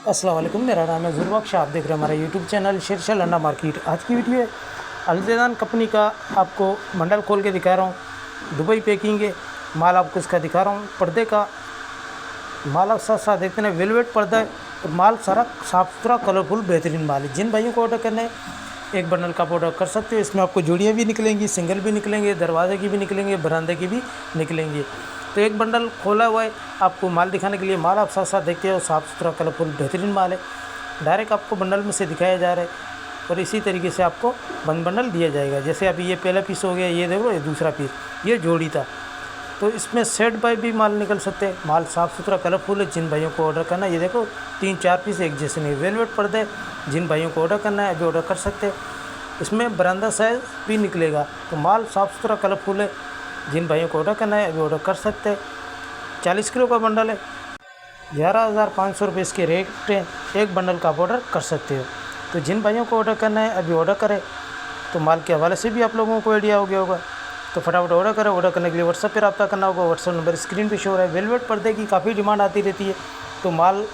अस्सलाम वालेकुम, मेरा नाम है ज़ुरबख्श। आप देख रहे हैं हमारा यूट्यूब चैनल शेरशाह लन्ना मार्केट। आज की वीडियो है अल्ज़ेदान कंपनी का, आपको बंडल खोल के दिखा रहा हूँ। दुबई पैकिंग है माल, आपको इसका दिखा रहा हूँ। पर्दे का माल आप साथ साथ देखते हैं, वेलवेट पर्दा है और माल सारा साफ़ सुथरा कलरफुल बेहतरीन माल है। जिन भाइयों को ऑर्डर करना है एक बंडल का ऑर्डर कर सकते हो। इसमें आपको जोड़ियाँ भी निकलेंगी, सिंगल भी निकलेंगे, दरवाजे की भी निकलेंगे, बरामदे की भी निकलेंगी। तो एक बंडल खोला हुआ है, आपको माल दिखाने के लिए। माल आप साथ साथ देखते हो, साफ़ सुथरा कलरफुल बेहतरीन माल है। डायरेक्ट आपको बंडल में से दिखाया जा रहा है और इसी तरीके से आपको बंडल दिया जाएगा। जैसे अभी ये पहला पीस हो गया, ये देखो ये दूसरा पीस, ये जोड़ी था। तो इसमें सेट बाय भी माल निकल सकते हैं। माल साफ़ सुथरा कलरफुल है। जिन भाइयों को ऑर्डर करना है, ये देखो 3-4 पीस एक जैसे नहीं, वेलवेट पर्दे। जिन भाइयों को ऑर्डर करना है अभी ऑर्डर कर सकते हैं। इसमें बरामदा साइज भी निकलेगा। तो माल साफ़ सुथरा कलरफुल है। जिन भाइयों को ऑर्डर करना है अभी ऑर्डर कर सकते हैं। 40 किलो का बंडल है, 11,500 रुपये इसके रेट है। एक बंडल का आप ऑर्डर कर सकते हो। तो जिन भाइयों को ऑर्डर करना है अभी ऑर्डर करें। तो माल के हवाले से भी आप लोगों को आइडिया हो गया होगा। तो फटाफट ऑर्डर करें। ऑर्डर करने के लिए व्हाट्सएप पर रब्ता करना होगा। व्हाट्सएप नंबर स्क्रीन पे शो हो रहा है। वेलवेट पर्दे की काफ़ी डिमांड आती रहती है। तो माल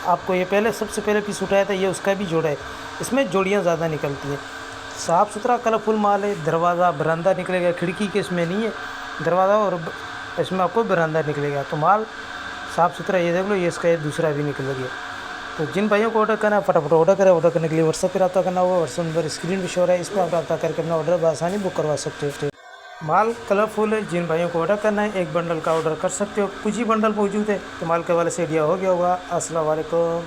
आपको ये पहले सबसे पहले पीस उठाया था, ये उसका भी जोड़ा है। इसमें जोड़ियाँ ज़्यादा निकलती हैं। साफ़ सुथरा कलरफुल माल है। दरवाज़ा बरामदा निकलेगा, खिड़की के इसमें नहीं है दरवाज़ा, और इसमें आपको बरामदा निकलेगा। तो माल साफ़ सुथरा, ये देख लो, ये इसका दूसरा भी निकल गया। तो जिन भाइयों को ऑर्डर करना है फटाफट ऑर्डर करें। ऑर्डर करने के लिए व्हाट्सएप पर रब्ता करना होगा। व्हाट्सएप नंबर स्क्रीन पे शो हो रहा है, इस पर आप रब्ता करके अपना ऑर्डर बआसानी बुक करवा सकते हो। माल कलरफुल है। जिन भाइयों को ऑर्डर करना है एक बंडल का ऑर्डर कर सकते हो। कुछ ही बंडल मौजूद है। तो माल के वाले से आइडिया हो गया होगा। अस्सलाम वालेकुम।